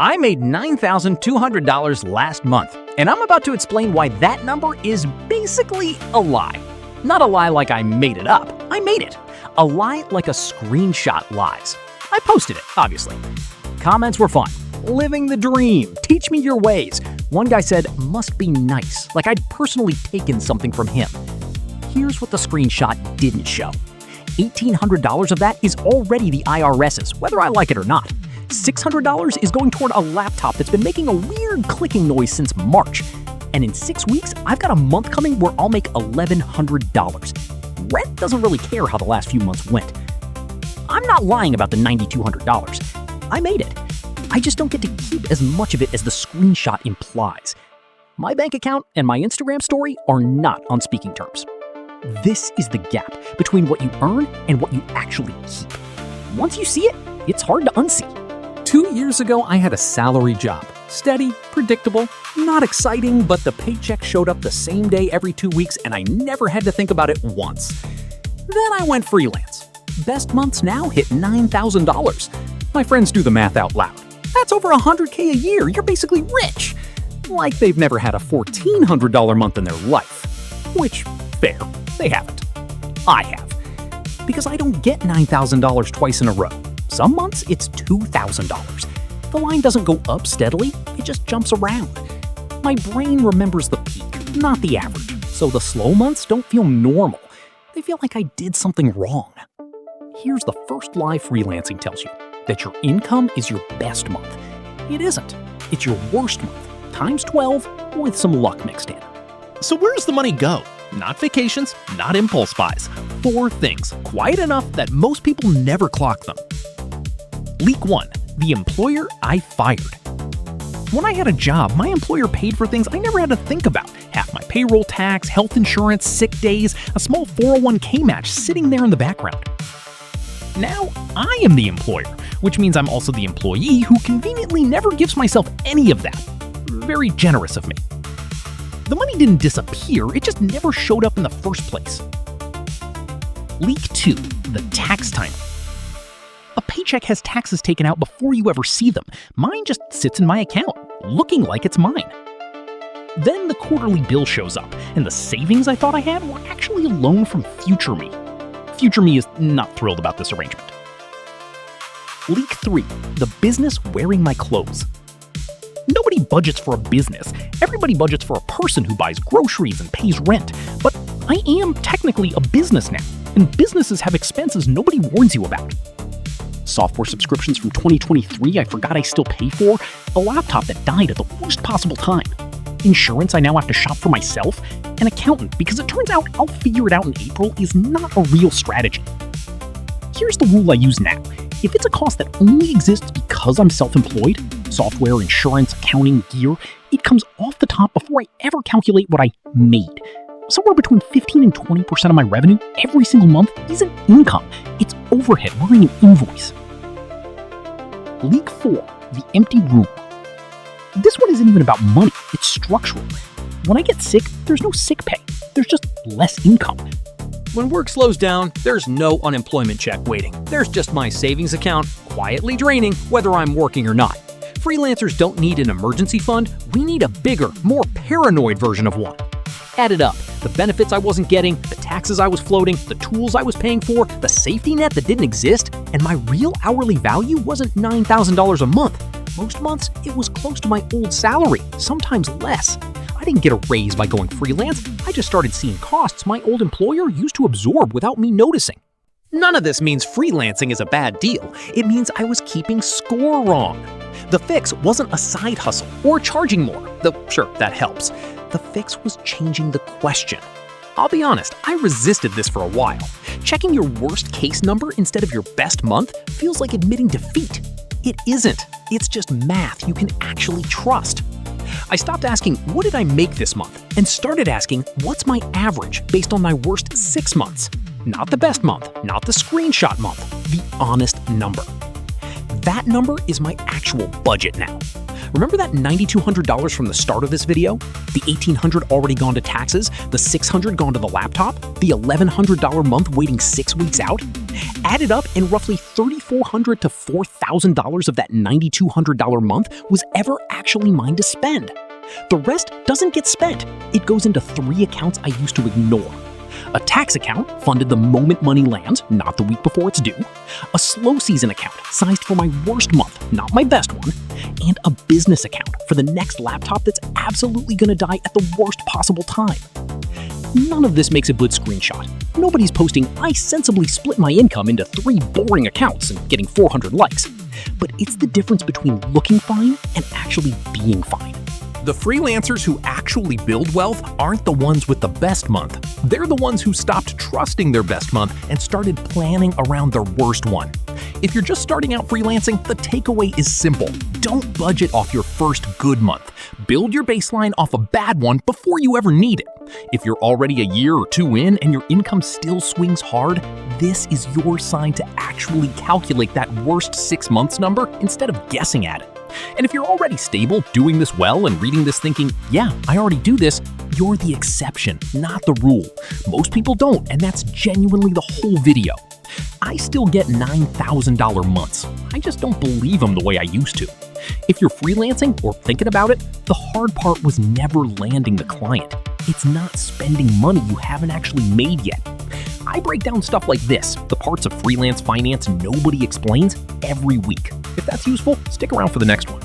I made $9,200 last month, and I'm about to explain why that number is basically a lie. Not a lie like I made it up. I made it. A lie like a screenshot lies. I posted it, obviously. Comments were fun. Living the dream. Teach me your ways. One guy said, must be nice, like I'd personally taken something from him. Here's what the screenshot didn't show. $1,800 of that is already the IRS's, whether I like it or not. $600 is going toward a laptop that's been making a weird clicking noise since March. And in 6 weeks, I've got a month coming where I'll make $1,100. Rent doesn't really care how the last few months went. I'm not lying about the $9,200. I made it. I just don't get to keep as much of it as the screenshot implies. My bank account and my Instagram story are not on speaking terms. This is the gap between what you earn and what you actually keep. Once you see it, it's hard to unsee. 2 years ago, I had a salary job. Steady, predictable, not exciting, but the paycheck showed up the same day every 2 weeks and I never had to think about it once. Then I went freelance. Best months now hit $9,000. My friends do the math out loud. That's over $100K a year. You're basically rich. Like they've never had a $1,400 month in their life. Which, fair, they haven't. I have. Because I don't get $9,000 twice in a row. Some months, it's $2,000. The line doesn't go up steadily, it just jumps around. My brain remembers the peak, not the average, so the slow months don't feel normal. They feel like I did something wrong. Here's the first lie freelancing tells you, that your income is your best month. It isn't. It's your worst month, times 12 with some luck mixed in. So where does the money go? Not vacations, not impulse buys. 4 things, quiet enough that most people never clock them. Leak 1. The employer I fired. When I had a job, my employer paid for things I never had to think about. Half my payroll tax, health insurance, sick days, a small 401k match sitting there in the background. Now I am the employer, which means I'm also the employee who conveniently never gives myself any of that. Very generous of me. The money didn't disappear, it just never showed up in the first place. Leak 2. The tax timer. A paycheck has taxes taken out before you ever see them. Mine just sits in my account, looking like it's mine. Then the quarterly bill shows up, and the savings I thought I had were actually a loan from future me. Future me is not thrilled about this arrangement. Leak 3. The business wearing my clothes. Nobody budgets for a business. Everybody budgets for a person who buys groceries and pays rent. But I am technically a business now, and businesses have expenses nobody warns you about. Software subscriptions from 2023 I forgot I still pay for, a laptop that died at the worst possible time, insurance I now have to shop for myself, an accountant because it turns out I'll figure it out in April is not a real strategy. Here's the rule I use now. If it's a cost that only exists because I'm self-employed, software, insurance, accounting, gear, it comes off the top before I ever calculate what I made. Somewhere between 15 and 20% of my revenue every single month isn't income. It's overhead wearing an invoice. Leak 4. The empty room. This one isn't even about money, it's structural. When I get sick, there's no sick pay. There's just less income. When work slows down, there's no unemployment check waiting. There's just my savings account, quietly draining whether I'm working or not. Freelancers don't need an emergency fund, we need a bigger, more paranoid version of one. Add it up, the benefits I wasn't getting, the taxes I was floating, the tools I was paying for, the safety net that didn't exist, and my real hourly value wasn't $9,000 a month. Most months, it was close to my old salary, sometimes less. I didn't get a raise by going freelance, I just started seeing costs my old employer used to absorb without me noticing. None of this means freelancing is a bad deal. It means I was keeping score wrong. The fix wasn't a side hustle or charging more, though sure, that helps. The fix was changing the question. I'll be honest, I resisted this for a while. Checking your worst case number instead of your best month feels like admitting defeat. It isn't. It's just math you can actually trust. I stopped asking, what did I make this month? And started asking, what's my average based on my worst 6 months? Not the best month, not the screenshot month, the honest number. That number is my actual budget now. Remember that $9,200 from the start of this video? The $1,800 already gone to taxes, the $600 gone to the laptop, the $1,100 month waiting 6 weeks out? Added up, and roughly $3,400 to $4,000 of that $9,200 month was ever actually mine to spend. The rest doesn't get spent. It goes into 3 accounts I used to ignore. A tax account, funded the moment money lands, not the week before it's due. A slow season account, sized for my worst month, not my best one. And a business account for the next laptop that's absolutely gonna die at the worst possible time. None of this makes a good screenshot. Nobody's posting, "I sensibly split my income into 3 boring accounts" and getting 400 likes. But it's the difference between looking fine and actually being fine. The freelancers who actually build wealth aren't the ones with the best month. They're the ones who stopped trusting their best month and started planning around their worst one. If you're just starting out freelancing, the takeaway is simple. Don't budget off your first good month. Build your baseline off a bad one before you ever need it. If you're already a year or 2 in and your income still swings hard, this is your sign to actually calculate that worst 6 months number instead of guessing at it. And if you're already stable, doing this well, and reading this thinking, "Yeah, I already do this," you're the exception, not the rule. Most people don't, and that's genuinely the whole video. I still get $9,000 months. I just don't believe them the way I used to. If you're freelancing or thinking about it, the hard part was never landing the client. It's not spending money you haven't actually made yet. I break down stuff like this, the parts of freelance finance nobody explains, every week. If that's useful, stick around for the next one.